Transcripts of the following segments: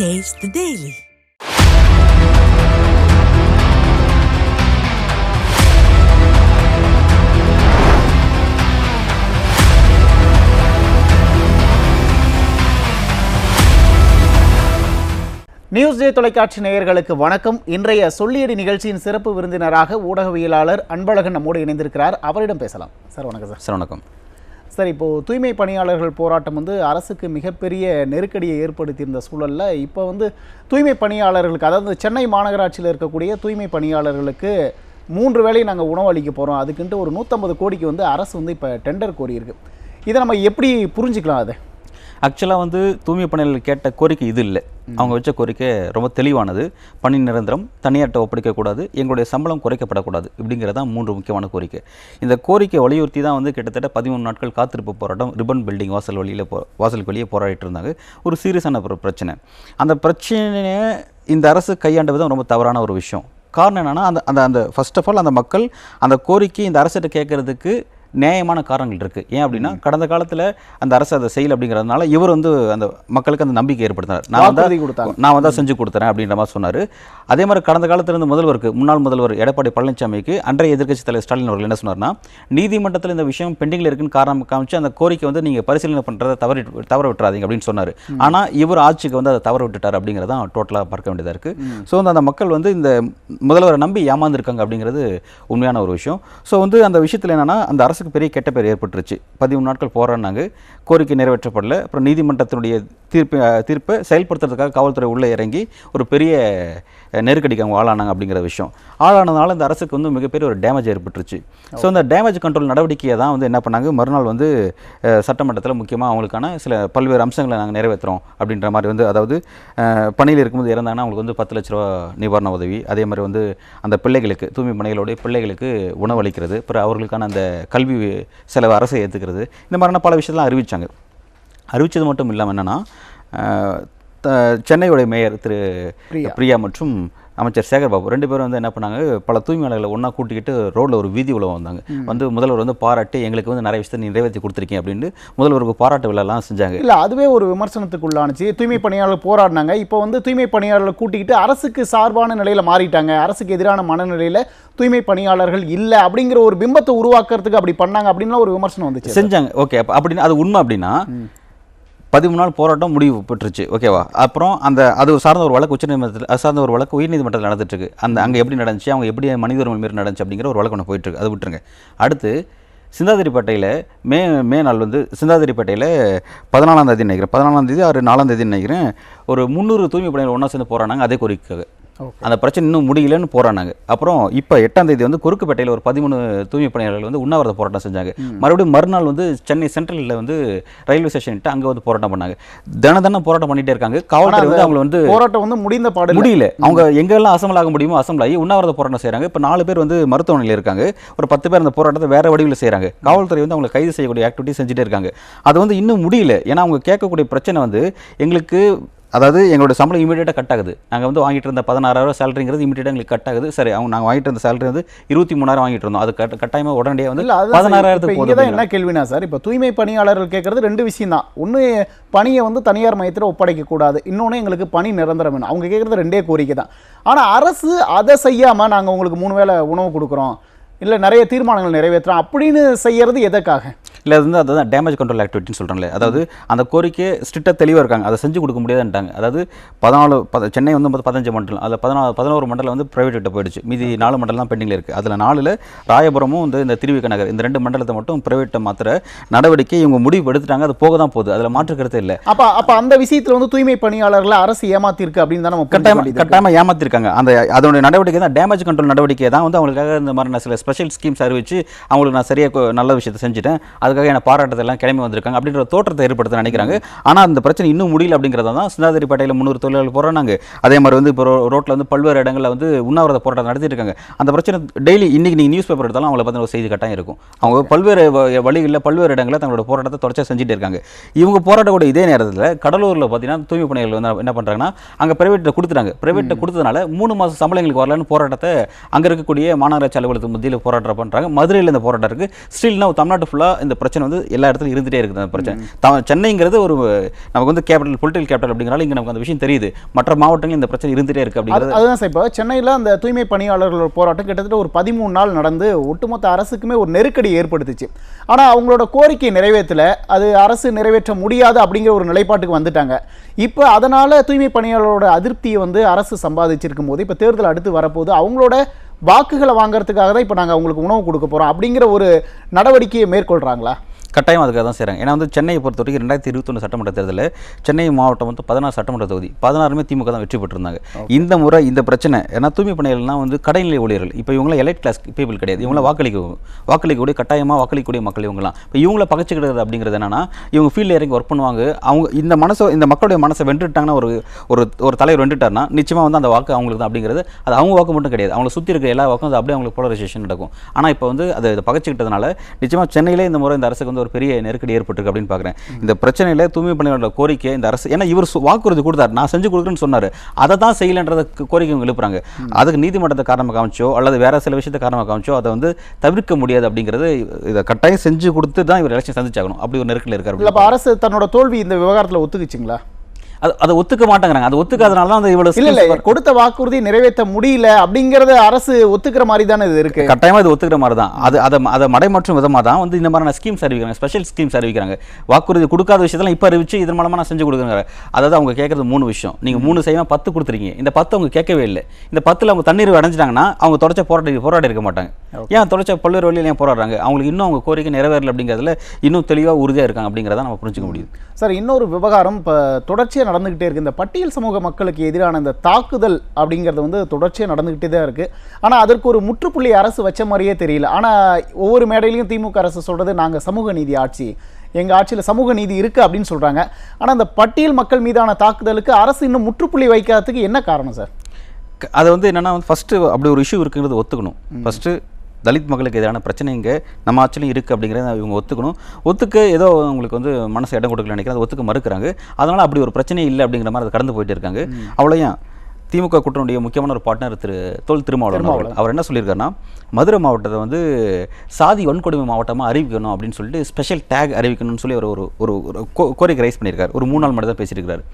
Taste the Daily. News டே தொலைக்காட்சி நேயர்களுக்கு வணக்கம். இன்றைய சொல்லியடி நிகழ்ச்சியின் சிறப்பு விருந்தினராக ஊடகவியலாளர் அன்பழகன் நம்மோடு இணைந்திருக்கிறார். அவரிடம் பேசலாம். சார் வணக்கம். சார் வணக்கம். சார், இப்போது தூய்மை பணியாளர்கள் போராட்டம் அரசுக்கு மிகப்பெரிய நெருக்கடியை ஏற்படுத்தியிருந்த சூழலில் இப்போ தூய்மை பணியாளர்களுக்கு, அதாவது சென்னை மாநகராட்சியில் இருக்கக்கூடிய தூய்மை பணியாளர்களுக்கு 3 வேளை நாங்கள் உணவு அளிக்க போகிறோம், அதுக்குன்ட்டு ஒரு 150 கோடிக்கு அரசு இப்போ டெண்டர் கோரியிருக்கு. இதை நம்ம எப்படி புரிஞ்சுக்கலாம்? அதை ஆக்சுவலாக தூய்மை பணியாளர்கள் கேட்ட கோரிக்கை இது இல்லை. அவங்க வச்ச கோரிக்கை ரொம்ப தெளிவானது. பணி நிரந்தரம், தனியார்ட்ட ஒப்படைக்கக்கூடாது, எங்களுடைய சம்பளம் குறைக்கப்படக்கூடாது, இப்படிங்கிறதான் 3 முக்கியமான கோரிக்கை. இந்த கோரிக்கை வலியுறுத்தி தான் கிட்டத்தட்ட 13 நாட்கள் காத்திருப்பு போராட்டம் ரிப்பன் பில்டிங் வாசலுக்கு வெளியே போராடிட்டு இருந்தாங்க. ஒரு சீரியஸான ஒரு பிரச்சனை. அந்த பிரச்சனையை இந்த அரசு கையாண்ட விதம் ரொம்ப தவறான ஒரு விஷயம். காரணம் என்னென்னா, அந்த ஃபர்ஸ்ட் ஆஃப் ஆல் அந்த மக்கள் அந்த கோரிக்கை இந்த அரசிட்ட கேட்கறதுக்கு நியாயமான காரணங்கள் இருக்குது. ஏன் அப்படின்னா, கடந்த காலத்தில் அந்த அரசு அதை செய்யலை அப்படிங்கிறதுனால இவர் அந்த மக்களுக்கு அந்த நம்பிக்கை ஏற்படுத்தினார். நான் செஞ்சு கொடுத்துறேன் அப்படின்ற மாதிரி சொன்னார். அதே மாதிரி கடந்த காலத்தில் இருந்த முன்னாள் முதல்வர் எடப்பாடி பழனிசாமிக்கு அன்றைய எதிர்க்கட்சி தலைவர் ஸ்டாலின் அவர்கள் என்ன சொன்னார்னா, நீதிமன்றத்தில் இந்த விஷயம் பெண்டிங்கில் இருக்குன்னு காரணம் காமிச்சு அந்த கோரிக்கை நீங்கள் பரிசீலனை பண்ணுறதை தவற விட்டுறாதீங்க அப்படின்னு சொன்னார். ஆனால் இவர் ஆட்சிக்கு அதை தவற விட்டுட்டார் அப்படிங்கிறதான் டோட்டலாக பார்க்க வேண்டியதாக இருக்குது. ஸோ அந்த மக்கள் இந்த முதல்வரை நம்பி ஏமாந்துருக்காங்க அப்படிங்கிறது உண்மையான ஒரு விஷயம். ஸோ அந்த விஷயத்தில் என்னென்னா, அந்த அரசுக்கு பெரிய கெட்ட பேர் ஏற்பட்டுருச்சு. 13 நாட்கள் போராடினாங்க, கோரிக்கை நிறைவேற்றப்படல. அப்புறம் நீதிமன்றத்தினுடைய தீர்ப்பை செயல்படுத்துறதுக்காக காவல்துறை உள்ளே இறங்கி ஒரு பெரிய நெருக்கடிக்கு அவங்க ஆளானாங்க அப்படிங்கிற விஷயம். ஆளானதுனால இந்த அரசுக்கு மிகப்பெரிய ஒரு டேமேஜ் ஏற்பட்டுருச்சு. ஸோ அந்த டேமேஜ் கண்ட்ரோல் நடவடிக்கையை தான் என்ன பண்ணாங்க, மறுநாள் சட்டமன்றத்தில் முக்கியமாக அவங்களுக்கான சில பல்வேறு அம்சங்களை நாங்கள் நிறைவேற்றுறோம் அப்படின்ற மாதிரி அதாவது பணியில் இருக்கும்போது இறந்தாங்கன்னா அவங்களுக்கு 10 லட்ச ரூபா நிவாரண உதவி, அதே மாதிரி அந்த பிள்ளைகளுக்கு, தூய்மை பணிகளுடைய பிள்ளைகளுக்கு உணவளிக்கிறது, அப்புறம் அவர்களுக்கான அந்த கல்வி செலவு அரசை ஏற்றுக்கிறது, இந்த மாதிரியான பல விஷயத்தெல்லாம் அறிவித்தாங்க. அறிவித்தது மட்டும் இல்லாமல் என்னென்னா, சென்னையுடைய மேயர் திரு பிரியா மற்றும் அமைச்சர் சேகர்பாபு 2 பேரும் என்ன பண்ணாங்க, பல தூய்மையாளர்களை ஒன்றா கூட்டிக்கிட்டு ரோட்டில் ஒரு வீதி உலகம் வந்தாங்க. முதல்வர் பாராட்டி எங்களுக்கு நிறைய விஷயத்தை நிறைவேற்றி கொடுத்துருக்கீங்க அப்படின்னு முதல்வருக்கு பாராட்டு விழாலாம் செஞ்சாங்க. இல்லை, அதுவே ஒரு விமர்சனத்துக்குள்ளானுச்சு. தூய்மை பணியாளர் போராடினாங்க. இப்போ தூய்மை பணியாளர்களை கூட்டிக்கிட்டு அரசுக்கு சார்பான நிலையில் மாறிட்டாங்க, அரசுக்கு எதிரான மனநிலையில் தூய்மை பணியாளர்கள் இல்லை அப்படிங்கிற ஒரு பிம்பத்தை உருவாக்குறதுக்கு அப்படி பண்ணாங்க அப்படின்லாம் ஒரு விமர்சனம் செஞ்சாங்க. ஓகே, அப்படின்னு அது உண்மை அப்படின்னா 13 நாள் போராட்டம் முடிவு பெற்றுச்சு. ஓகேவா? அப்புறம் அது சார்ந்த ஒரு வழக்கு உச்சநீதிமன்றத்தில், அது சார்ந்த ஒரு வழக்கு உயர்நீதிமன்றத்தில் நடந்துட்டுருக்கு. அங்கே எப்படி நடந்துச்சு, அவங்க எப்படி மனித உரிமை மீறி நடந்துச்சு அப்படிங்கிற ஒரு வழக்கு ஒன்று போயிட்டுருக்கு. அது விட்டுருங்க. அடுத்து சிந்தாதிரிப்பேட்டையில் மே நாள் சிந்தாதிரிப்பேட்டையில் 14ஆம் தேதி நினைக்கிறேன், 14ஆம் தேதி 4ஆம் தேதி நினைக்கிறேன், ஒரு 300 தூய்மை பணிகள் ஒன்றா சேர்ந்து போராடினாங்க. அதே கோரிக்கைக்காக அந்த பிரச்சனை இன்னும் முடியலன்னு போராடினாங்க. அப்புறம் இப்போ 8ஆம் தேதி குறுக்குப்பேட்டையில் ஒரு 13 தூய்மை பணியாளர்கள் உண்ணாவிரத போராட்டம் செஞ்சாங்க. மறுபடியும் மறுநாள் சென்னை சென்ட்ரலில் ரயில்வே ஸ்டேஷன் அங்கே போராட்டம் பண்ணாங்க. தினம் போராட்டம் பண்ணிகிட்டே இருக்காங்க. காவல்துறை அவங்க போராட்டம் முடியல. அவங்க எங்கெல்லாம் அசம்பிள் ஆக முடியுமோ அசம்பிள் ஆகி உண்ணாவிரத போராட்டம் செய்கிறாங்க. இப்போ 4 பேர் மருத்துவமனையில் இருக்காங்க. ஒரு 10 பேர் அந்த போராட்டத்தை வேறு வடிவில் செய்கிறாங்க. காவல்துறை அவங்களை கைது செய்யக்கூடிய ஆக்டிவிட்டி செஞ்சுட்டே இருக்காங்க. அது இன்னும் முடியல. ஏன்னா அவங்க கேட்கக்கூடிய பிரச்சனை எங்களுக்கு, அதாவது எங்களோட சம்பளம் இமீடியட்டாக கட் ஆகுது. நாங்கள் வாங்கிட்டு இருந்த 16,000 சேலரிங்கிறது இமீடியட்டாக எங்களுக்கு கட் ஆகுது. சரி, நாங்கள் வாங்கிட்டு இருந்த சேலரி 23,000 வாங்கிட்டு இருந்தோம். அது கட்டாயமாக உடனடியாக 16,000 போகுது. என்ன கேள்வினா சார், இப்போ தூய்மை பணியாளர்கள் கேட்கறது 2 விஷயம் தான். ஒன்று, பணியை தனியார் மையத்தில் ஒப்படைக்கக்கூடாது. இன்னொன்று, எங்களுக்கு பணி நிரந்தரம் வேணும். அவங்க கேட்குறது 2 கோரிக்கை தான். ஆனால் அரசு அதை செய்யாமல் நாங்கள் உங்களுக்கு 3 வேளை உணவு கொடுக்குறோம், இல்லை நிறைய தீர்மானங்கள் நிறைவேற்றுறோம் அப்படின்னு செய்யறது எதற்காக? இல்லை, அதுதான் டேமேஜ் கண்ட்ரோல் ஆக்டிவிட்டின்னு சொல்கிறாங்களே. அதாவது அந்த கோரிக்கை ஸ்ட்ரிக்டாக தெளிவாக இருக்காங்க, அதை செஞ்சு கொடுக்க முடியாதுன்ட்டாங்க. அதாவது 14 சென்னை 15 மண்டலம், அதில் 11 மண்டலம் ப்ரைவேட் கிட்ட போயிடுச்சு. மீதி 4 மண்டலம் தான் பெண்டிங்கில் இருக்குது. அதில் 4ல் ராயபுரமும் இந்த திருவிக நகர், இந்த 2 மண்டலத்தை மட்டும் ப்ரைவேட்டை மாத்திர நடவடிக்கை இவங்க முடிவு எடுத்துட்டாங்க. அது போக தான் போகுது, அதில் மாற்று கருத்து இல்லை. அப்போ அந்த விஷயத்தில் தூய்மை பணியாளர்களை அரசு ஏமாத்திருக்கு அப்படின்னு தான் நம்ம கட்டாயமாக ஏமாத்திருக்காங்க. அதோடைய நடவடிக்கை தான் டேமேஜ் கண்ட்ரோல் நடவடிக்கை தான் அவங்களுக்காக இந்த மாதிரி சில ஸ்பெஷல் ஸ்கீம்ஸ் அறிவிச்சு அவங்களுக்கு நான் சரியாக நல்ல விஷயத்தை செஞ்சுட்டேன், அதுக்காக என்ன பாராட்டத்தை எல்லாம் கிளம்பி வந்திருக்காங்க அப்படின்ற தோற்றத்தை ஏற்படுத்த நினைக்கிறாங்க. ஆனால் அந்த பிரச்சனை இன்னும் முடியல அப்படிங்கிறத தான் சிந்தாதிரிப்பேட்டையில் 300 தொழிலாளர்கள் போராடினாங்க. அதே மாதிரி இப்போ ரோட்டில் பல்வேறு இடங்களில் உண்ணாவிரத போராட்டம் நடத்திட்டு இருக்காங்க. அந்த பிரச்சனை டெய்லி இன்னைக்கு நீங்கள் நியூஸ் பேப்பர் எடுத்தாலும் அவங்கள பற்றி ஒரு செய்தி கட்டாயம் இருக்கும். அவங்க பல்வேறு வழிகளில் பல்வேறு இடங்களில் தங்களோட போராட்டத்தை தொடர்ச்சியாக செஞ்சுட்டு இருக்காங்க. இவங்க போராட்டக்கூடிய இதே நேரத்தில் கடலூரில் பார்த்தீங்கன்னா தூய்மை பணியாளர்கள் என்ன பண்ணுறாங்கன்னா, அங்கே பிரைவேட்டில் கொடுத்துட்டாங்க. பிரைவேட்டில் கொடுத்ததுனால 3 மாதம் சம்பளம் எங்களுக்கு வரலன்னு போராட்டத்தை அங்கே இருக்கக்கூடிய மாநகராட்சி அலுவலகத்துக்கு மத்தியில் போராட்டம் பண்ணுறாங்க. மதுரையில் இந்த போராட்டம் இருக்குது. ஸ்டில் தமிழ்நாட்டு ஃபுல்லாக இந்த பிரச்சனை வந்து எல்லா இடத்துலையும் இருந்துகிட்டே இருக்குது. அந்த பிரச்சனை சென்னைங்கிறது ஒரு நமக்கு வந்து கேபிட்டல், பொலிட்டிக்கல் கேபிட்டல் அப்படிங்கிறனால இங்கே நமக்கு அந்த விஷயம் தெரியுது. மற்ற மாவட்டங்களில் இந்த பிரச்சனை இருந்துகிட்டே இருக்குது அப்படிங்கிறது. அதுதான் சார். இப்போ சென்னையில் அந்த தூய்மை பணியாளர்களோட போராட்டம் கிட்டத்தட்ட ஒரு 13 நாள் நடந்து ஒட்டுமொத்த அரசுக்குமே ஒரு நெருக்கடி ஏற்படுத்துச்சு. ஆனால் அவங்களோட கோரிக்கை நிறைவேற்றலை, அது அரசு நிறைவேற்ற முடியாது அப்படிங்கிற ஒரு நிலைப்பாட்டுக்கு வந்துட்டாங்க. இப்போ அதனால் தூய்மை பணியாளரோட அதிருப்தியை வந்து அரசு சம்பாதிச்சிருக்கும் போது இப்போ தேர்தல் அடுத்து வரப்போது அவங்களோட வாக்குகளை வாங்குறதுக்காக தான் இப்போ நாங்கள் அவங்களுக்கு உணவு கொடுக்க போகிறோம் அப்படிங்கிற ஒரு நடவடிக்கையை மேற்கொள்கிறாங்களா? கட்டாயம் அதுக்காக தான் செய்கிறாங்க. ஏன்னா வந்து சென்னையை பொறுத்த வரைக்கும் 2021 சட்டமன்ற தேர்தலில் சென்னை மாவட்டம் வந்து 16 சட்டமன்ற தொகுதி, 16மே திமுக தான் வெற்றி பெற்றிருந்தாங்க. இந்த முறை இந்த பிரச்சனை ஏன்னா தூய்மை பணியாளர்லாம் வந்து கடைநிலை ஊழியர்கள். இப்போ இவங்களாம் எலைட் கிளாஸ் பீப்புள் கிடையாது. இவங்களாம் வாக்களிக்கக்கூடிய கட்டாயமாக வாக்களிக்கக்கூடிய மக்கள் இவங்களாம். இப்போ இவங்கள பகச்சிக்கிறது அப்படிங்கிறது என்னன்னா, இவங்க ஃபீல்டில் இறங்கி ஒர்க் பண்ணுவாங்க. அவங்க இந்த மக்களுடைய மனசை வென்றுட்டாங்கன்னா, ஒரு தலைவர் வென்றுட்டார்னா நிச்சயமாக வந்து அந்த வாக்கு அவங்களுக்கு தான் அப்படிங்கிறது. அது அவங்க வாக்கு மட்டும் கிடையாது, அவங்களை சுற்றி இருக்கிற எல்லா வாக்கும் அது அப்படியே அவங்களுக்கு போலரைசேஷன் நடக்கும். ஆனால் இப்போ வந்து அதை பகச்சிக்கிட்டதுனால நிச்சயமாக சென்னையிலே இந்த முறை இந்த அரசுக்கு வந்து ஒரு பெரிய நெருக்கடி ஏற்பட்டிருக்கு அப்படின்னு பார்க்குறேன். இந்த பிரச்சனையில் தூய்மை பணியாளர்களோட கோரிக்கை இந்த அரசு, ஏன்னா இவர் வாக்குறுதி கொடுத்தாரு, நான் செஞ்சு கொடுக்குறேன்னு சொன்னார், அதை தான் செய்யலைன்றத கோரிக்கை இவங்க எழுப்புறாங்க. அதுக்கு நீதிமன்றத்தை காரணமாக காமிச்சோ அல்லது வேற சில விஷயத்தை காரணமாக காமிச்சோ அதை வந்து தவிர்க்க முடியாது அப்படிங்கிறது. இதை கட்டாயம் செஞ்சு கொடுத்து தான் இவர் எலெக்ஷன் சந்திச்சாகணும். அப்படி ஒரு நெருக்கடி இருக்காரு. இல்லை, இப்போ அரசு தன்னோட தோல்வி இந்த விவகாரத்தில் ஒத்துக்குச்சுங்களா? அதை ஒத்துக்க மாட்டேங்கிறாங்க. அது ஒத்துக்காதனால தான் இவ்வளவு இல்ல கொடுத்த வாக்குறுதி நிறைவேற்ற முடியல அப்படிங்கறத அரசு ஒத்துக்கிற மாதிரி தானே இது இருக்கு. கட்டாயமா இது ஒத்துக்கிற மாதிரி தான். அதை மடைமாற்றும் விதமா தான் வந்து இந்த மாதிரியான ஸ்கீம்ஸ் அறிவிக்கிறாங்க, ஸ்பெஷல் ஸ்கீம்ஸ் அறிவிக்கிறாங்க. வாக்குறுதி கொடுக்காத விஷயத்தெல்லாம் இப்ப அறிவிச்சு இதன் மூலமா நான் செஞ்சு கொடுக்குறாங்க. அதாவது அவங்க கேட்கறது 3 விஷயம். நீங்க 3 செய்யாம 10 கொடுத்துருக்கீங்க. இந்த 10 அவங்க கேட்கவே இல்லை. இந்த 10ல அவங்க தண்ணீர் அடைஞ்சிட்டாங்கன்னா அவங்க தொடர்ச்ச போராடி இருக்க மாட்டாங்க. ஏன் தொடர்ச்ச பல்வேறு வழியில் ஏன் போராடுறாங்க? அவங்களுக்கு இன்னும் அவங்க கோரிக்கை நிறைவேறல அப்படிங்கிறதுல இன்னும் தெளிவா உறுதியா இருக்காங்க அப்படிங்கிறத நம்ம புரிஞ்சுக்க முடியுது. சார், இன்னொரு விவகாரம் இப்போ தொடர்ச்சியாக நடந்துகிட்டே இருக்கு. இந்த பட்டியல் சமூக மக்களுக்கு எதிரான இந்த தாக்குதல் அப்படிங்கிறது வந்து தொடர்ச்சியாக நடந்துகிட்டே தான் இருக்கு. ஆனால் அதற்கு ஒரு முற்றுப்புள்ளி அரசு வச்ச மாதிரியே தெரியல. ஆனால் ஒவ்வொரு மேடையிலையும் திமுக அரசு சொல்றது நாங்கள் சமூக நீதி ஆட்சி, எங்கள் ஆட்சியில் சமூக நீதி இருக்குது அப்படின்னு சொல்கிறாங்க. ஆனால் அந்த பட்டியல் மக்கள் மீதான தாக்குதலுக்கு அரசு இன்னும் முற்றுப்புள்ளி வைக்காததுக்கு என்ன காரணம் சார்? அது வந்து என்னென்னா, ஃபஸ்ட்டு அப்படி ஒரு இஷ்யூ இருக்குங்கிறது ஒத்துக்கணும். ஃபஸ்ட்டு தலித் மக்களுக்கு எதிரான பிரச்சனை இங்கே நம்ம ஆட்சியிலும் இருக்குது அப்படிங்கிறத இவங்க ஒத்துக்கணும். ஒத்துக்க ஏதோ அவங்களுக்கு வந்து மனசு இடம் கொடுக்கல நினைக்கிறது, ஒத்துக்க மறுக்கிறாங்க. அதனால் அப்படி ஒரு பிரச்சனையே இல்லை அப்படிங்கிற மாதிரி அதை கடந்து போயிட்டு இருக்காங்க. அவ்வளோதான். திமுக கூட்டணியுடைய முக்கியமான ஒரு பார்ட்னர் தொல் திருமாவளவன் அவர் என்ன சொல்லியிருக்காருன்னா, மதுரை மாவட்டத்தை வந்து சாதி வன்கொடுமை மாவட்டமாக அறிவிக்கணும் அப்படின்னு சொல்லிட்டு ஸ்பெஷல் டேக் அறிவிக்கணும்னு சொல்லி ஒரு கோரிக்கை ரைஸ் பண்ணியிருக்காரு. ஒரு 3 நாள் மட்டும் தான் பேசியிருக்காரு.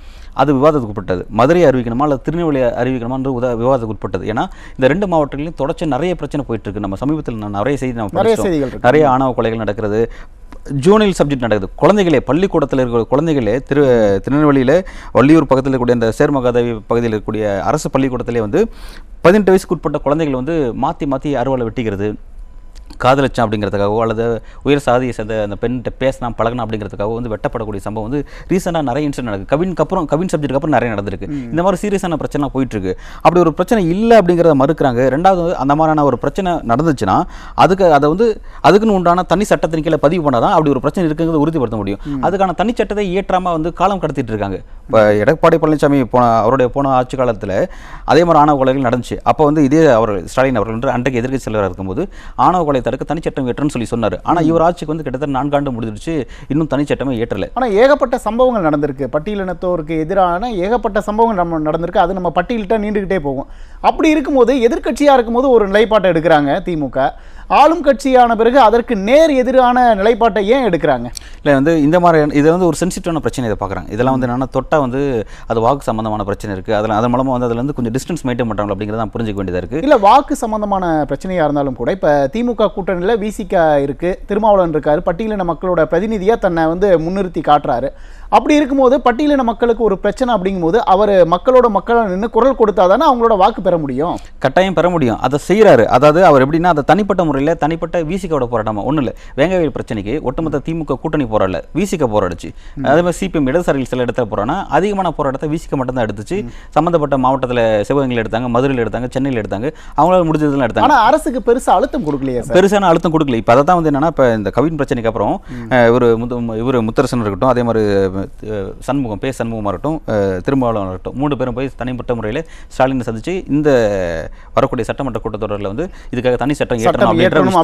அது விவாதத்துக்கு உட்பட்டது. மதுரையை அறிவிக்கணுமா அல்லது திருநெல்வேலி அறிவிக்கணுமான்ற விவாதத்துக்கு உட்பட்டது. ஏன்னா இந்த 2 மாவட்டங்களிலும் தொடர்ச்சி நிறைய பிரச்சனை போயிட்டு இருக்கு. நம்ம சமீபத்தில் நிறைய செய்தி நிறைய ஆணவ கொலைகள் நடக்கிறது, ஜூனியல் சப்ஜெக்ட் நடக்குது. குழந்தைகளே பள்ளிக்கூடத்தில் இருக்கிற குழந்தைகளே திருநெல்வேலியில் வள்ளியூர் பக்கத்தில் இருக்கக்கூடிய இந்த சேர்மகாதேவி பகுதியில் இருக்கக்கூடிய அரசு பள்ளிக்கூடத்திலே வந்து 18 வயசுக்கு உட்பட்ட குழந்தைகள் வந்து மாற்றி அறுவாலை வெட்டிக்கிறது, காதலிச்சான் அப்படிங்கிறதுக்காகவோ அல்லது உயர் சாதியை சேர்ந்த அந்த பெண்கிட்ட பேசினா பழகணும் அப்படிங்கிறதுக்காகவோ வந்து வெட்டப்படக்கூடிய சம்பவம் வந்து ரீசெண்டாக நிறைய இன்சிடென்ட் நடக்குது. கவின் சப்ஜெக்ட்டுக்கு அப்புறம் நிறைய நடந்திருக்கு. இந்த மாதிரி சீரியஸான பிரச்சனை போயிட்டு இருக்கு. அப்படி ஒரு பிரச்சனை இல்லை அப்படிங்கிறத மறுக்கிறாங்க. ரெண்டாவது, அந்த மாதிரியான ஒரு பிரச்சனை நடந்துச்சுன்னா அதுக்குன்னு உண்டான தனி சட்டத்தின் கீழே பதிவு பண்ணால் தான் அப்படி ஒரு பிரச்சனை இருக்குங்கிறத உறுதிப்படுத்த முடியும். அதுக்கான தனி சட்டத்தை இயற்றாமல் வந்து காலம் கடத்திட்டு இருக்காங்க. இப்போ எடப்பாடி பழனிசாமி அவருடைய போன ஆட்சி காலத்தில் அதே மாதிரி ஆணவ கொலைகள் நடந்துச்சு. அப்போ வந்து இதே ஸ்டாலின் அவர்கள் அன்றைக்கு எதிர்க்கட்சி தலைவராக இருக்கும்போது ஆணவ கொலை தடுக்க தனிச்சட்டம் ஏற்றன்னு சொல்லி சொன்னார். ஆனால் இவர் ஆட்சிக்கு வந்து கிட்டத்தட்ட 4 ஆண்டு முடிஞ்சிருச்சு, இன்னும் தனிச்சட்டமே ஏற்றலை. ஆனால் ஏகப்பட்ட சம்பவங்கள் நடந்திருக்கு. பட்டியலினத்தோருக்கு எதிரான ஏகப்பட்ட சம்பவங்கள் நடந்திருக்கு. அது நம்ம பட்டியலிட்ட நீண்டுகிட்டே போகும். அப்படி இருக்கும்போது எதிர்க்கட்சியாக இருக்கும்போது ஒரு நிலைப்பாட்டை எடுக்கிறாங்க திமுக. ஆளும் கட்சியான பிறகு அதற்கு நேர் எதிரான நிலைப்பாட்டை ஏன் எடுக்கிறாங்க? இல்லை வந்து இந்த மாதிரி இது வந்து ஒரு சென்சிட்டிவான பிரச்சனை இதை பார்க்குறாங்க. இதெல்லாம் வந்து என்னென்னா தொட்டா வந்து அது வாக்கு சம்பந்தமான பிரச்சனை இருக்குது. அதன் மூலமாக வந்து அதில் வந்து கொஞ்சம் டிஸ்டன்ஸ் மெயின்டைன் பண்ணுறாங்க அப்படிங்கிறத நான் புரிஞ்சிக்க வேண்டியதாக இருக்குது. இல்லை, வாக்கு சம்பந்தமான பிரச்சனையாக இருந்தாலும் கூட இப்போ திமுக கூட்டணியில் விசிக இருக்குது, திருமாவளவன் இருக்காரு, பட்டியலின மக்களோட பிரதிநிதியாக தன்னை வந்து முன்னிறுத்தி காட்டுறாரு. அப்படி இருக்கும்போது பட்டியலின மக்களுக்கு ஒரு பிரச்சனை அப்படிங்கும்போது அவர் மக்களாக நின்று குரல் கொடுத்தா தானே அவங்களோட வாக்கு பெற முடியும். கட்டாயம் பெற முடியும். அதை செய்கிறாரு. அதாவது அவர் எப்படின்னா அதை தனிப்பட்ட முறையில் தனிப்பட்ட விசிகோட போராட்டமா ஒன்றும் இல்லை. வேங்கவேல் பிரச்சனைக்கு ஒட்டுமொத்த திமுக கூட்டணி போராடல, விசிக போராடுச்சு. அதே மாதிரி சிபிஎம் இடதுசாரிகள் சில இடத்துல போறானா அதிகமான போராட்டத்தை விசிக மட்டும் தான் எடுத்துச்சு. சம்பந்தப்பட்ட மாவட்டத்தில் சிவகங்கையில் எடுத்தாங்க, மதுரையில் எடுத்தாங்க, சென்னையில் எடுத்தாங்க, அவங்களால முடிஞ்சதுலாம் எடுத்தாங்க. ஆனால் அரசுக்கு பெருசாக அழுத்தம் கொடுக்கலையே, பெருசான அழுத்தம் கொடுக்கல. இப்போ அதை தான் வந்து என்னன்னா, இப்போ இந்த கவின் பிரச்சனைக்கு அப்புறம் இவர் முத்தரசன் இருக்கட்டும், அதே மாதிரி சண்முகம் சண்முகமாக இருக்கட்டும், திருமாவளவன் இருக்கட்டும், 3 பேரும் போய் தனிப்பட்ட முறையில் ஸ்டாலினை சந்திச்சு இந்த வரக்கூடிய சட்டமன்ற கூட்டத்தொடரில் வந்து இதுக்காக தனி சட்டம் ஏற்றணும்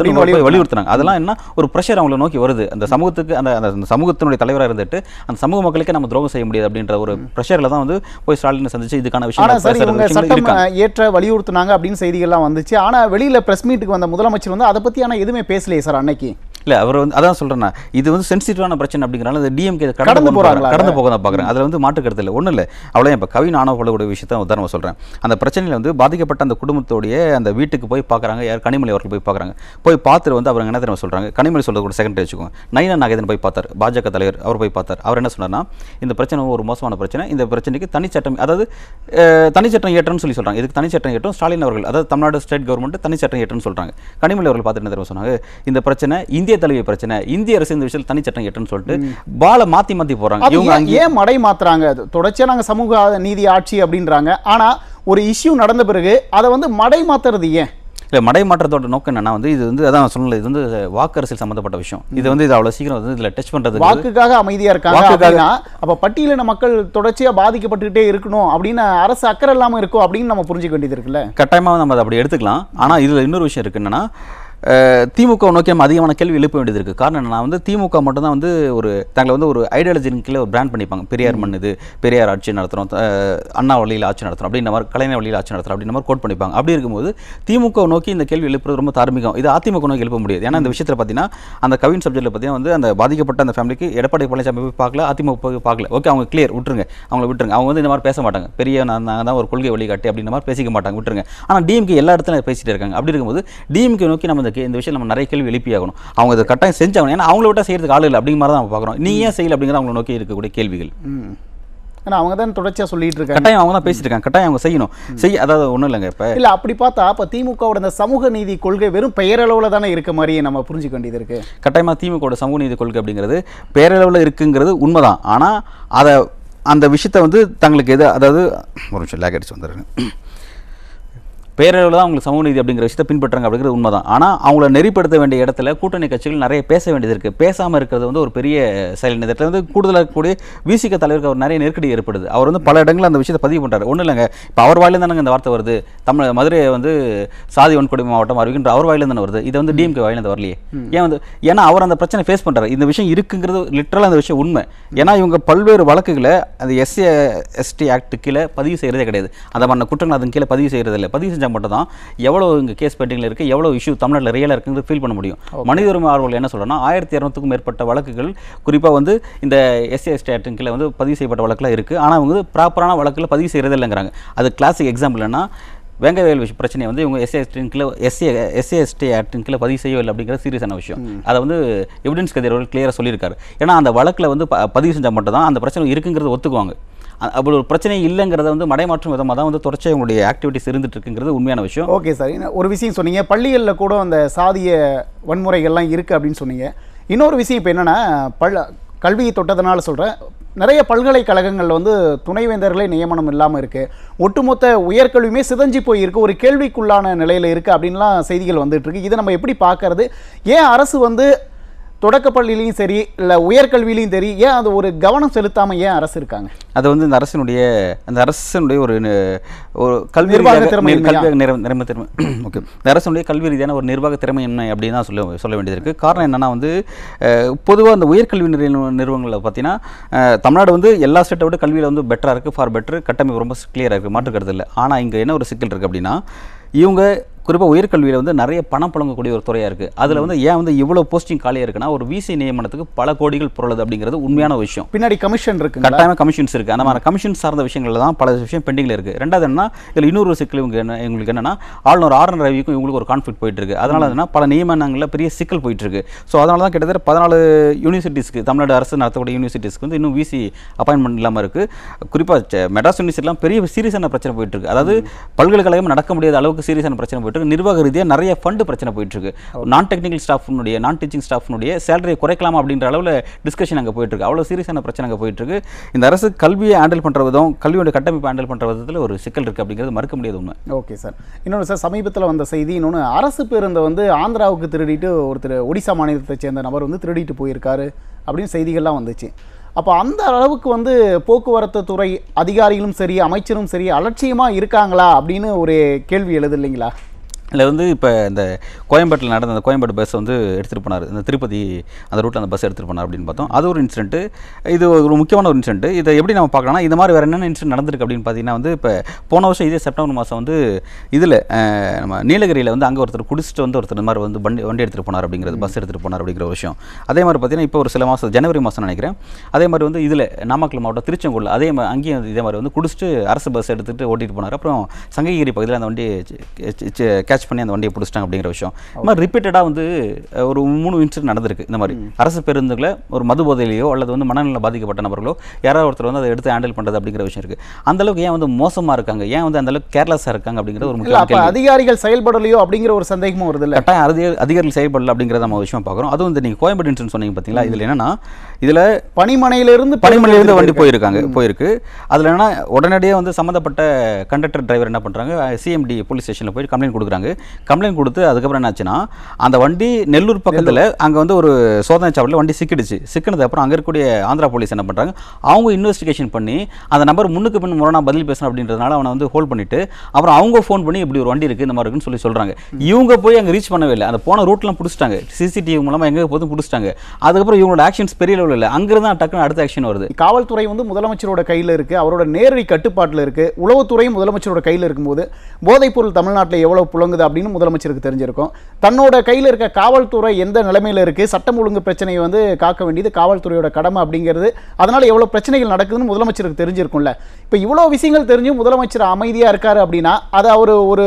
வலியுறுத்தினாங்க. அதெல்லாம் என்ன ஒரு ப்ரெஷர் அவங்களை நோக்கி வருது. அந்த சமூகத்துக்கு அந்த சமூகத்தினுடைய தலைவராக இருந்துட்டு அந்த சமூக மக்களுக்கே நம்ம துரோகம் செய்ய முடியாது அப்படின்ற ஒரு ப்ரெஷரில் தான் வந்து போய் ஸ்டாலினை சந்திச்சு இதுக்கான விஷயம் ஏற்ற வலியுறுத்தினாங்க அப்படின்னு செய்திகள்லாம் வந்துச்சு. ஆனால் வெளியில் பிரஸ் மீட்டுக்கு வந்த முதலமைச்சர் வந்து அதை பற்றி ஆனால் எதுவுமே பேசலையே சார் அன்னைக்கு. இல்லை அவர் வந்து அதான் சொல்கிறேன், இது வந்து சென்சிட்டிவான பிரச்சனை அப்படிங்கிறனால அது டிஎம்கே கடந்து போக தான் பார்க்குறேன். அதில் வந்து மாற்று கருத்து இல்லை, ஒன்றும் இல்லை. அவ்வளோ இப்போ கவி நானோ போலக்கூடிய விஷயத்த உதாரணமாக சொல்கிறேன். அந்த பிரச்சனையில் வந்து பாதிக்கப்பட்ட அந்த குடும்பத்தோடைய அந்த வீட்டுக்கு போய் பார்க்குறாங்க, யார் கனிமொழி அவர்கள் போய் பார்க்குறாங்க. போய் பார்த்துட்டு வந்து அவர் என்ன தெரியுமா சொல்கிறாங்க, கனிமொழி சொல்கிறது கூட செகண்டரி வச்சுக்கோங்க. நயினா நாகேந்திரன் போய் பார்த்தார், பாஜக தலைவர், அவர் போய் பார்த்தார். அவர் என்ன சொன்னார்னா, இந்த பிரச்சனை ஒரு மோசமான பிரச்சனை, இந்த பிரச்சனைக்கு தனிச்சட்டம், அதாவது தனிச்சட்டம் ஏற்றம்னு சொல்கிறாங்க. இதுக்கு தனிச்சட்டம் ஏற்றம் ஸ்டாலின் அவர்கள், அதாவது தமிழ்நாடு ஸ்டேட் கவர்மெண்ட் தனிச்சட்டம் ஏற்றம்னு சொல்கிறாங்க. கனிமொழி அவர்கள் பார்த்துட்டு என்ன தெரியுமா சொன்னாங்க, இந்த பிரச்சனை இந்திய தழுவிய பிரச்சனை, இந்திய அரசு இந்த விஷயத்தில் தனிச்சட்டம் ஏற்றம்னு சொல்லிட்டு பால மாத்தி போறாங்க. இவங்க ஏன் மடை மாத்துறாங்க? தொடர்ச்சியா நாங்க சமூக நீதி ஆட்சி அப்படின்றாங்க, ஆனா ஒரு இஷ்யூ நடந்த பிறகு அதை வந்து மடை மாத்துறது ஏன்? இல்லை, மடை மாற்றத்தோட நோக்கம் என்னன்னா வந்து இது வந்து அதான் சொல்லல, இது வந்து வாக்கு அரசியல் சம்பந்தப்பட்ட விஷயம். இது வந்து இது அவ்வளவு சீக்கிரம் வந்து இதுல டச் பண்றது வாக்குக்காக அமைதியா இருக்காங்க. அப்ப பட்டியலின மக்கள் தொடர்ச்சியா பாதிக்கப்பட்டுக்கிட்டே இருக்கணும் அப்படின்னு அரசு அக்கறை இல்லாம இருக்கும் அப்படின்னு நம்ம புரிஞ்சுக்க வேண்டியது இருக்குல்ல. கட்டாயமா நம்ம அதை அப்படி எடுத்துக்கலாம். ஆனா இதுல இன்னொரு விஷயம் இருக்கு, என்னன்னா திமுக நோக்கி நம்ம அதிகமான கேள்வி எழுப்ப வேண்டியது இருக்குது. காரணம் என்னன்னா வந்து திமுக மட்டும்தான் வந்து ஒரு தங்களை வந்து ஒரு ஐடியாலஜின் கீழே ஒரு பிராண்ட் பண்ணிப்பாங்க. பெரியார் மண் இது, பெரியார் ஆட்சி நடத்துகிறோம், அண்ணா வழியில் ஆட்சி நடத்துகிறோம் அப்படின்ற மாதிரி, கலைஞர் வழியில் ஆட்சி நடத்துகிறோம் அப்படின்ற மாதிரி கோட் பண்ணிப்பாங்க. அப்படி இருக்கும்போது திமுக நோக்கி இந்த கேள்வி எழுப்புறது ரொம்ப தார்மீகம். இது அதிமுக நோக்கி எழுப்ப முடியாது. ஏன்னா இந்த விஷயத்தில் பார்த்தீங்கன்னா அந்த கவின் சப்ஜெக்ட்டில் பார்த்தீங்கன்னா வந்து அந்த பாதிக்கப்பட்ட அந்த ஃபேமிலிக்கு எடப்பாடி பழனிசாமி போய் பார்க்கல, அதிமுக போய் பார்க்கல. ஓகே, அவங்க கிளியர், விட்டுருங்க, அவங்கள விட்டுருங்க. அவங்க வந்து இந்த மாதிரி பேச மாட்டாங்க, பெரிய நாங்கள் தான் ஒரு கொள்கை வழிகாட்டி அப்படின்ற மாதிரி பேசிக்க மாட்டாங்க, விட்டுருங்க. ஆனால் டிஎம்கே எல்லா இடத்துலையும் பேசிட்டு இருக்காங்க. அப்படி இருக்கும்போது டிஎம்கே நோக்கி நம்ம இந்த விஷயம் நம்ம நிறைய கேள்வி எழுப்பி ஆகணும். அவங்க இதை கட்டாயம் செஞ்சாங்க. ஏன்னா அவங்கள விட்டா செய்யறதுக்கு ஆள் இல்லை அப்படிங்கிற மாதிரி தான் நம்ம பார்க்குறோம். நீ ஏன் செய்யல அப்படிங்கிற அவங்களை நோக்கி இருக்கக்கூடிய கேள்விகள். ஏன்னா அவங்க தான் தொடர்ச்சியா சொல்லிட்டு இருக்காங்க, கட்டாயம் அவங்க தான் பேசிட்டு இருக்காங்க, கட்டாயம் அவங்க செய்யணும். அதாவது ஒன்றும் இல்லைங்க. இப்போ இல்லை அப்படி பார்த்தா இப்போ திமுகவோட இந்த சமூக நீதி கொள்கை வெறும் பெயரளவில் தானே இருக்க மாதிரியே நம்ம புரிஞ்சுக்க வேண்டியது இருக்கு. கட்டாயமாக திமுகவோட சமூக நீதி கொள்கை அப்படிங்கிறது பேரளவில் இருக்குங்கிறது உண்மைதான். ஆனால் அதை அந்த விஷயத்தை வந்து தங்களுக்கு எது, அதாவது ஒரு நிமிஷம் லேக் அடிச்சு வந்துடுறேன், பேரளவில் தான் அவங்களுக்கு சமூக நீதி அப்படிங்கிற விஷயத்தை பின்பற்றுறாங்க அப்படிங்கிறது உண்மைதான். ஆனால் அவங்கள நெறிப்படுத்த வேண்டிய இடத்துல கூட்டணி கட்சிகள் நிறைய பேச வேண்டியது இருக்குது. பேசாமல் இருக்கிறது வந்து ஒரு பெரிய செயல். இடத்துல வந்து கூடுதலாக இருக்கக்கூடிய விசிக தலைவருக்கு அவர் நிறைய நெருக்கடி ஏற்படுது. அவர் வந்து பல இடங்களில் அந்த விஷயத்தை பதிவு பண்ணுறாரு. ஒன்றும் இல்லைங்க, இப்போ அவர் வாயிலிருந்து தானே இந்த வார்த்தை வருது, தமிழ் மதுரை வந்து சாதி வன்கொடுமை மாவட்டம் அறிவிக்கின்ற அவர் வாயிலிருந்து தானே வருது. இது வந்து டிஎம்கே வாயிலிருந்து வரலையே. ஏன் வந்து, ஏன்னா அவர் அந்த பிரச்சனை ஃபேஸ் பண்ணுறாரு. இந்த விஷயம் இருக்குங்கிறது லிட்டரலாக அந்த விஷயம் உண்மை. ஏன்னா இவங்க பல்வேறு வழக்குகளை அந்த SC/ST ஆக்ட் கீழே பதிவு செய்கிறதே கிடையாது. அந்த மாதிரி குற்றங்கள் அதன் கீழே பதிவு செய்கிறது இல்லை. பதிவு செஞ்சால் மட்டும் தான் எவ்வளோ இங்கே கேஸ் பெண்டிங்கில் இருக்குது, எவ்வளோ இஷ்யூ தமிழ்நாட்டில் ரியலாக இருக்குங்கிறது ஃபீல் பண்ண முடியும். மனித உரிமை ஆர்வலர்கள் என்ன சொல்கிறேன்னா 1200க்கும் மேற்பட்ட வழக்குகள் குறிப்பாக வந்து இந்த SC/ST ஆக்டின் கீழே வந்து பதிவு செய்யப்பட்ட வழக்கில் இருக்குது. ஆனால் அவங்க வந்து ப்ராப்பரான வழக்கில் பதிவு செய்கிறதே இல்லைங்கிறாங்க. அது கிளாசிக் எக்ஸாம்பிள் என்ன, வேங்கவேல் பிரச்சனை வந்து இவங்க SC/ST ஆக்டின் கீழே பதிவு செய்யவில்லை அப்படிங்கிற சீரியஸான விஷயம். அதை வந்து எவிடன்ஸ் கதிரவர்கள் கிளியராக சொல்லியிருக்காரு. ஏன்னா அந்த வழக்கில் வந்து பதிவு செஞ்சால் மட்டும் தான் அந்த பிரச்சனை இருக்குங்கிறத ஒத்துக்குவாங்க. அப்படி ஒரு பிரச்சனை இல்லைங்கிறத வந்து மடைமாற்றும் விதமாக தான் வந்து தொடர்ச்சியாக உங்களுடைய ஆக்டிவிட்டிஸ் இருந்துட்டு இருக்குங்கிறது உண்மையான விஷயம். ஓகே சார், ஒரு விஷயம் சொன்னீங்க, பள்ளிகளில் கூட அந்த சாதிய வன்முறைகள்லாம் இருக்குது அப்படின்னு சொன்னீங்க. இன்னொரு விஷயம் இப்போ என்னென்னா, கல்வியை தொட்டதுனால சொல்கிறேன், நிறைய பல்கலைக்கழகங்களில் வந்து துணைவேந்தர்களே நியமனம் இல்லாமல் இருக்குது, ஒட்டுமொத்த உயர்கல்வியுமே சிதஞ்சி போயிருக்கு, ஒரு கேள்விக்குள்ளான நிலையில் இருக்குது அப்படின்லாம் செய்திகள் வந்துட்டுருக்கு. இதை நம்ம எப்படி பார்க்கறது? ஏன் அரசு வந்து தொடக்கப்பள்ளியிலையும் சரி இல்லை உயர்கல்வியிலையும் சரி ஏன் அது ஒரு கவனம் செலுத்தாமல் ஏன் அரசு இருக்காங்க? அது வந்து இந்த அரசினுடைய ஒரு கல்வி ஓகே, இந்த அரசுடைய கல்வி ரீதியான ஒரு நிர்வாக திறமை என்ன அப்படின்னு தான் சொல்ல வேண்டியது இருக்குது. காரணம் என்னென்னா வந்து பொதுவாக அந்த உயர்கல்வி நிறுவனங்களில் பார்த்தீங்கன்னா தமிழ்நாடு வந்து எல்லா ஸ்டேட்டை விட கல்வியில் வந்து பெட்டராக இருக்குது, ஃபார் பெட்டர், கட்டமைப்பு ரொம்ப கிளியராக இருக்குது, மாற்றுக்கிறது இல்லை. ஆனால் இங்கே என்ன ஒரு சிக்கல் இருக்குது அப்படின்னா, இவங்க குறிப்பாக உயர்கல்வியில் வந்து நிறைய பணம் புழங்கக்கூடிய ஒரு துறையாக இருக்குது. அதில் வந்து ஏன் வந்து இவ்வளோ போஸ்டிங் காலியாக இருக்குன்னா, ஒரு விசி நியமனத்துக்கு பல கோடிகள் புரளுது அப்படிங்கிறது உண்மையான விஷயம். பின்னாடி கமிஷன் இருக்குது, கட்டாயமாக கமிஷன்ஸ் இருக்குது. அந்த மாதிரி கமிஷன் சார்ந்த விஷயங்களில் தான் பல விஷயம் பெண்டிங்கில் இருக்குது. ரெண்டாவது என்ன, இதில் இன்னொரு சிக்கல் இவங்களுக்கு என்னென்னா, ஆளுநர் RN ரவிக்கும் இவங்களுக்கு ஒரு கான்ஃப்ளிக்ட் போயிட்டு இருக்குது. அதனால் என்ன, பல நியமனங்களில் பெரிய சிக்கல் போயிட்டு இருக்கு. ஸோ அதனால தான் கிட்டத்தட்ட 14 யூனிவர்சிட்டிஸ்க்கு, தமிழ்நாடு அரசு நடத்தக்கூடிய யூனிவர்சிட்டிஸ்க்கு வந்து இன்னும் விசி அப்பாயின்மெண்ட் இல்லாமல் இருக்குது. குறிப்பாக மெட்ராஸ் யூனிவர்சிட்டிலாம் பெரிய சீரியஸான பிரச்சனை போயிட்டு இருக்கு. அதாவது பல்கலைக்கழகம் நடக்க முடியாத அளவுக்கு சீரியஸான பிரச்சனை போயிட்டு இருக்கு. நிர்வாக ரீதியாக நிறைய ஃபண்டு பிரச்சனை போயிட்டு இருக்கு. நான் டெக்னிக்கல் ஸ்டாஃப்னுடைய, நான் டீச்சிங் ஸ்டாஃப்னுடைய சேலரியை குறைக்கலாமா அப்படின்ற அளவில் டிஸ்கஷன் அங்கே போயிட்டு இருக்கு. அவ்வளோ சீரியஸான பிரச்சனை அங்கே போயிட்டு இருக்கு. இந்த அரசு கல்வியை ஹேண்டில் பண்ணுற விதம், கல்வியோட கட்டமைப்பை ஹேண்டில் பண்ணுற விதத்தில் ஒரு சிக்கல் இருக்குது அப்படிங்கிறது மறுக்க முடியாது உண்மை. ஓகே சார், இன்னொன்று சார், சமீபத்தில் வந்த செய்தி இன்னொன்று, அரசு பேருந்தை வந்து ஆந்திராவுக்கு திருடிட்டு ஒருத்தர் ஒடிசா மாநிலத்தை சேர்ந்த நபர் வந்து திருடிட்டு போயிருக்காரு அப்படின்னு செய்திகள்லாம் வந்துச்சு. அப்போ அந்த அளவுக்கு வந்து போக்குவரத்து துறை அதிகாரிகளும் சரி அமைச்சரும் சரி அலட்சியமாக இருக்காங்களா அப்படின்னு ஒரு கேள்வி எழுது இல்லைங்களா? இதில் வந்து இப்போ இந்த கோயம்பேட்டில் நடந்த அந்த கோயம்பேடு பஸ் வந்து எடுத்துகிட்டு போனார், இந்த திருப்பதி அந்த ரூட்டில் அந்த பஸ் எடுத்துகிட்டு போனார் அப்படின்னு பார்த்தோம். அது ஒரு இன்சிடென்ட்டு. இது ஒரு முக்கியமான ஒரு இன்சிடென்ட். இதை எப்படி நம்ம பார்க்கலாம்னா, இந்த மாதிரி வேறு என்னென்ன இன்சிடென்ட் நடந்திருக்கு அப்படின்னு பார்த்தீங்கன்னா வந்து, இப்போ போன வருஷம் இதே செப்டம்பர் மாதம் வந்து இதில் நம்ம நீலகிரியில் வந்து அங்கே ஒருத்தர் குடிச்சிட்டு வந்து ஒருத்தர் இந்த மாதிரி வந்து வண்டி எடுத்துகிட்டு போனார் அப்படிங்கிறது, பஸ் எடுத்துகிட்டு போனார் அப்படிங்கிற ஒரு விஷயம். அதே மாதிரி பார்த்தீங்கன்னா இப்போ ஒரு சில மாதம் ஜனவரி மாதம் நினைக்கிறேன், அதே மாதிரி வந்து இதில் நாமக்கல் மாவட்டம் திருச்செங்கோல் அதே மாதிரி அங்கேயும் இதே மாதிரி வந்து குடிச்சிட்டு அரசு பஸ் எடுத்துகிட்டு ஓட்டிகிட்டு போனார். அப்புறம் சங்ககிரி பகுதியில் அந்த வண்டியை கேட்ச் பண்ணி அந்த வண்டியை பிடிச்சிட்டாங்க அப்படிங்கிற விஷயம். இந்த மாதிரி ரிப்பீட்டடாக வந்து ஒரு 3 இன்சிடென்ட் நடந்திருக்கு. இந்த மாதிரி அரசு பேருந்துகளை ஒரு மது போதையிலையோ அல்லது வந்து மனநல பாதிக்கப்பட்ட நபர்களோ யாராவது ஒருத்தர் வந்து அதை எடுத்து ஹேண்டில் பண்ணுறது அப்படிங்கிற விஷயம் இருக்குது. அந்தளவுக்கு ஏன் வந்து மோசமாக இருக்காங்க, ஏன் வந்து அந்தளவுக்கு கேர்லெஸ்ஸாக இருக்காங்க அப்படிங்கிறது ஒரு முக்கியமான கேள்வி. அதிகாரிகள் செயல்படலையோ அப்படிங்கிற ஒரு சந்தேகமும் வருது இல்லை? கட்டாயம் அதிகாரிகள் செயல்படல அப்படிங்கிறத நம்ம விஷயம் பார்க்குறோம். அதுவும் இந்த நீங்கள் கோயம்பேடு இன்சிடென்ட் சொன்னீங்க பார்த்தீங்களா, இதில் என்னன்னா இதில் பணிமனையிலிருந்து வண்டி போயிருக்கு. அதில் என்னன்னா உடனடியாக வந்து சம்மந்தப்பட்ட கண்டக்டர் டிரைவர் என்ன பண்ணுறாங்க, சிஎம்டி போலீஸ் ஸ்டேஷனில் போய் கம்ப்ளைண்ட் கொடுக்குறாங்க. கம்ப்ளைண்ட் கொடுத்து அதுக்கப்புறம் என்னாச்சுன்னா அந்த வண்டி நெல்லூர் பக்கத்தில் அங்கே வந்து ஒரு சோதனை சாவடியில் வண்டி சிக்கினது அப்புறம் அங்கே இருக்கக்கூடிய ஆந்திரா போலீஸ் என்ன பண்ணுறாங்க, அவங்க இன்வெஸ்டிகேஷன் பண்ணி அந்த நம்பர் முன்னுக்கு பின் முரணா பதில் பேசணும் அப்படின்றதுனால அவனை வந்து ஹோல்ட் பண்ணிட்டு அப்புறம் அவங்க ஃபோன் பண்ணி இப்படி ஒரு வண்டி இருக்குது இந்த மாதிரி இருக்குன்னு சொல்கிறாங்க. இவங்க போய் அங்கே ரீச் பண்ணவே இல்லை, அந்த போன ரூட்லாம் பிடிச்சிட்டாங்க, சிசிடிவி மூலமாக எங்கே போதும் பிடிச்சிட்டாங்க. அதுக்கப்புறம் இவங்களோட ஆக்ஷன்ஸ் பெரிய லெவலில் இல்லை, அங்கிருந்து டக்குன்னு அடுத்த ஆக்ஷன் வருது. காவல்துறை வந்து முதலமைச்சரோட கையில் இருக்குது, அவரோட நேரடி கட்டுப்பாட்டில் இருக்குது. உளவுத்துறையும் முதலமைச்சரோட கையில் இருக்கும்போது போதைப்பொருள் தமிழ்நாட்டில் எவ்வளோ புழங்குது அப்படின்னு முதலமைச்சருக்கு தெரிஞ்சிருக்கும். தன்னோட கையில் இருக்க காவல்துறை எந்த நிலைமையில் இருக்குது, சட்டம் ஒழுங்கு பிரச்சனையை வந்து காக்க வேண்டியது காவல்துறையோட கடமை அப்படிங்கிறது, அதனால் எவ்வளோ பிரச்சனைகள் நடக்குதுன்னு முதலமைச்சருக்கு தெரிஞ்சிருக்கும்ல. இப்போ இவ்வளோ விஷயங்கள் தெரிஞ்சும் முதலமைச்சர் அமைதியாக இருக்காரு அப்படின்னா அதை அவர் ஒரு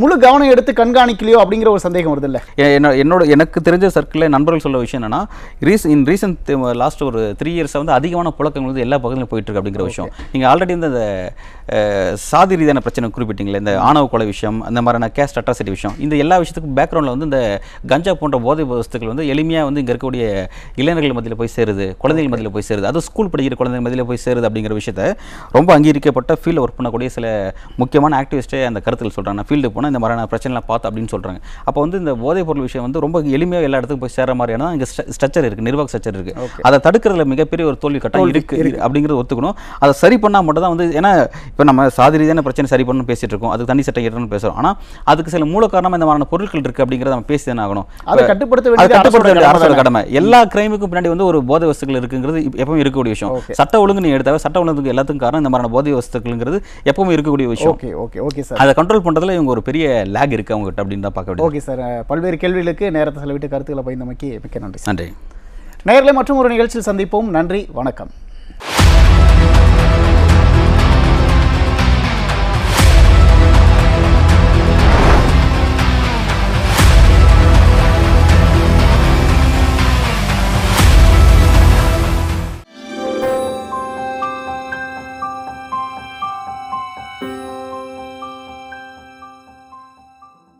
முழு கவனம் எடுத்து கண்காணிக்கலையோ அப்படிங்கிற ஒரு சந்தேகம் வருது இல்லை? எனக்கு தெரிஞ்ச சர்க்கிளில் நண்பர்கள் சொல்ல விஷயம் என்னன்னா, ரீசன்ட் லாஸ்ட் ஒரு 3 இயர்ஸாக வந்து அதிகமான புழக்கங்கள் வந்து எல்லா பகுதியிலும் போயிட்டு இருக்கு அப்படிங்கிற விஷயம். நீங்கள் ஆல்ரெடி இந்த சாதி ரீதியான பிரச்சனை குறிப்பிட்டீங்களே, இந்த ஆணவ கொலை விஷயம், அந்த மாதிரியான கேஸ்ட் அட்ராசிட்டி விஷயம், இந்த எல்லா விஷயத்துக்கும் பேக்ரவுண்டில் வந்து இந்த கஞ்சா போன்ற போதை வஸ்துக்கள் வந்து எளிமையாக வந்து இங்கே இருக்கக்கூடிய இளைஞர்கள் மத்தியில் போய் சேருது, குழந்தைகள் மத்தியில் போய் சேருது, அது ஸ்கூல் படிக்கிற குழந்தைகள் மத்தியில் போய் சேருது அப்படிங்கிற விஷயத்தை ரொம்ப அங்கீகரிக்கப்பட்ட ஃபீல்டில் ஒர்க் பண்ணக்கூடிய சில முக்கியமான ஆக்டிவிஸ்ட்டே அந்த கருத்தில் சொல்கிறாங்க. நான் ஃபீல்டு போனால் இந்த மாதிரியான பிரச்சனைலாம் பார்த்து அப்படின்னு சொல்கிறாங்க. அப்போ வந்து இந்த போதைப் பொருள் விஷயம் வந்து ரொம்ப எளிமையாக எல்லா இடத்துக்கும் போய் சேர மாதிரியான இங்கே ஸ்ட்ரக்சர் இருக்குது, நிர்வாக ஸ்ட்ரக்சர் இருக்குது. அதை தடுக்கிறதுல மிகப்பெரிய ஒரு தோல்வி கட்டம் இருக்குது அப்படிங்கிறது ஒத்துக்கணும். அதை சரி பண்ணால் மட்டும் தான் வந்து, ஏன்னா இப்போ நம்ம சாதி ரீதியான பிரச்சனை சரி பண்ணணும்னு பேசிட்டு இருக்கோம், அதுக்கு தனி சட்டம் ஏற்றணும்னு பேசுகிறோம். ஆனால் அதுக்கு சில மூல காரணமாக இந்த மாதிரியான பொருட்கள் இருக்குது அப்படிங்கிறத நம்ம பேசி தானே ஆகணும். அதை கட்டுப்படுத்த வேண்டிய அரசோட கடமை. எல்லா கிரைமுக்கும் பின்னாடி வந்து ஒரு போதை வஸ்துக்கள் இருக்குங்கிறது எப்பவும் இருக்கக்கூடிய விஷயம். சட்ட ஒழுங்கு நீ எடுத்தாவே சட்ட ஒழுங்குக்கு எல்லாத்துக்கும் காரணம் இந்த மாதிரியான போதை வஸ்துக்கள்ங்கிறது எப்பவும் இருக்கக்கூடிய விஷயம். ஓகே சார், அதை கண்ட்ரோல் பண்ணுறதுல இவங்க ஒரு பெரிய லேக் இருக்குது அவங்ககிட்ட அப்படின்னு தான் பார்க்க வேண்டியது. ஓகே சார், பல்வேறு கேள்விகளுக்கு நேரத்தை செலவிட்டு கருத்துக்களை பகிர்ந்தமைக்கு மிக்க நன்றி. நன்றி. நேயர்களே, மற்றும் ஒரு நிகழ்ச்சியில் சந்திப்போம். நன்றி, வணக்கம்.